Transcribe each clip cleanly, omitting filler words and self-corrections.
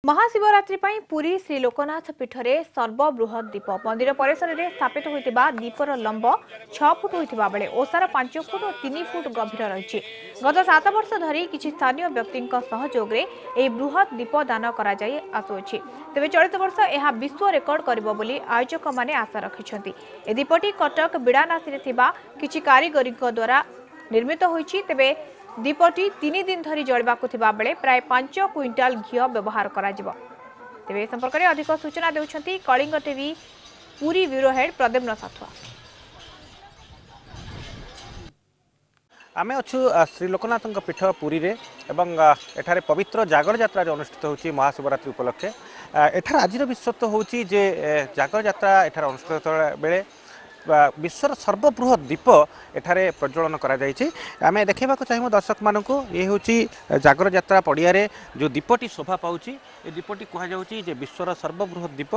महाशिवरात्रि ପାଇଁ पुरी श्री लोकनाथ पीठरे सर्वबृहत दीप मंदिर परिसर में स्थापित होता दीपर लंब 6 फुट होता बेले ओसार 5 फुट और 3 फुट गभीर रही। गत 7 वर्ष धरी किसी स्थानीय व्यक्ति सहयोग में बृहत दीप दान करसुच्छी। तेज चलित वर्ष यह विश्व रेकर्ड करिबो बोली आयोजक माने आशा रखिछन्ति। ए दीपटी कटक बिड़ानासी किसी कारीगरी द्वारा निर्मित होईछि। तेबे दीपटी 3 दिन धरी जलवाक बेले प्राय 5 क्विंटाल घी व्यवहार तेज संपर्क में अधिक सूचना देउछन्ति Kalinga TV Puri bureau head Pradyumna Sathua. आमे अच्छु श्री लोकनाथ पीठ पुरी रे एवं एठारे पवित्र जागर यात्रा जो अनुष्ठित होची महाशिवरात्रि उपलक्षे एठार आज विशेषत्व होची जे जागर यात्रा एठार अनुष्ठित बेले विश्वर सर्वबृहत दीप एठारे प्रज्वलन करा जायछि। आमे देखैबा को चाहिए दर्शक मानक ये हूँ जागर यात्रा पड़िया जो दीपटी शोभा पाउछि ए दीपटी कह जाउछि जे विश्वर सर्वबृहत दीप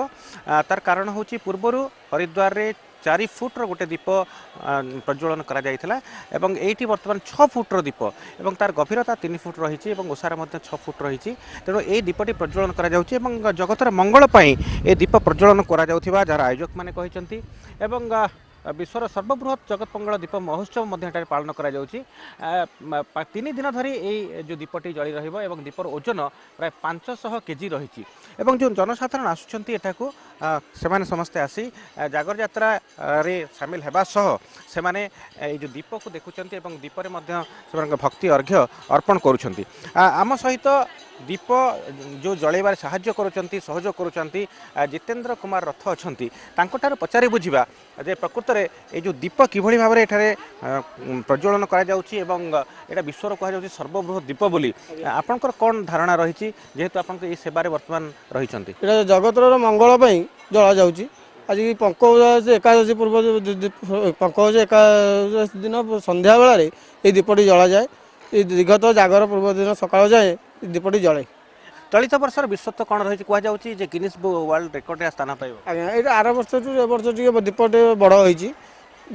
तार कारण हूँ पूर्वर हरिद्वार रे 4 फुट्र गोटे दीप प्रज्वलन करा जायथिला एवं एठी वर्तमान 6 फुट्र दीप एवं तार गभीरता 3 फुट रही एवं ओसार मध्य 6 फुट रही। तेणु ए दीपटी प्रज्वलन करा जाउछि एवं जगतर मंगल पई ए दीप प्रज्वलन करा जाउथिबा जार आयोजक माने कहिसंती एवं विश्वर सर्वबृहत जगत मंगल दीप महोत्सव मध्य पालन करा जाउछि। 3 दिन धरी ए जो दीपटी जली रहिबो एवं दीपर ओजन प्राय 500 केजी रही एवं जो जनसाधारण आसुछंती एठाकू सेमाने समस्ते आसी जागर यात्रा रे शामिल हेबा सह सेमाने ए जो दीप को देखुछंती एवं दीपरे मध्य सेमानक भक्ति अर्घ्य अर्पण करूछंती। आम सहित दीप जो जलैबार साहाय्य करुछंती सहयोग करुछंती जितेंद्र कुमार रथ अछंती तांकोठार पचारि बुझिबा जे प्रकृत रे ए जो दीप किभଳି भाबरे एठारे प्रज्वलन करा जाउछि एवं एटा विश्वर कहा जाउछि सर्वबृहत दीप बोली आपनकर कोन धारणा रहिछि जेहेतु आपन ए सेबारे वर्तमान रहिछंती। एटा जगतर मंगल पई जला जाउछि। आज पंकज एकादशी पूर्व पंकज एकादशी दिन संध्या बेला ये दीपटी जला जाए। विगत जागर पूर्व दिन सकाळ जाए दीपटी जले। चलित वर्ष विश्वत्व कौन रही कहुच्छी गिनीज वर्ल्ड रेकर्ड स्थान पाइब आज्ञा ये आर वर्ष वर्ष टे दीपटे बड़ होती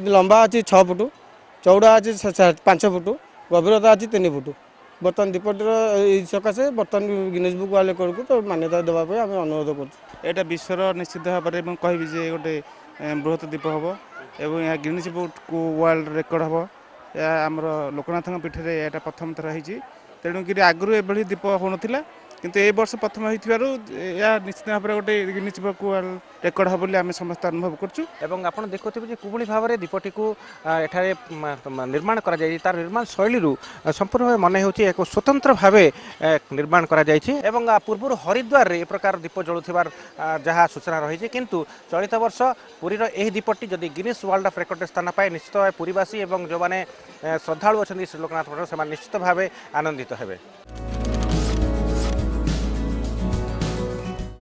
लंबा अच्छी 6 फुट चौड़ा अच्छी 5 फुट गभीरता अच्छी 3 फुट बर्तमान दीपटर सकाशे बर्तमान गिनीज बुक वर्ल्ड रेकर्ड को तो मान्यता देवाई आम अनुरोध कर विश्वर निश्चित भाव में कहि जे गोटे बृहत दीप हम एवं यह गिनीज बुक वर्ल्ड रेकर्ड हम आमर लोकनाथ पीठ में यहाँ प्रथम थर होती तेणुक आगु एभली दीप हो ना किंतु ए वर्ष प्रथम होइथिबारु या निश्चित भाव गोटे गिनीज बुक वर्ल्ड रेकर्ड हो बोली आम समस्त अनुभव करछु। एवं आपण देखुथिबे जे कुबुली भाव रे दीपटी को एठारे निर्माण करा जाय तार निर्माण शैली रु संपूर्ण मने होची एक स्वतंत्र भावे निर्माण करा जायछि एवं पूर्व हरिद्वार रे ए प्रकार दीप जळुथिबार जहा सूचना रही छै किंतु चलित वर्ष पुरी रो एही दीपटी जदी गिनीज वर्ल्ड ऑफ रेकर्ड स्थान पाए निश्चित भाव पुरीवासी एवं जो माने श्रद्धालु अछंती श्री लोकनाथ से निश्चित भाव आनंदित हेबे।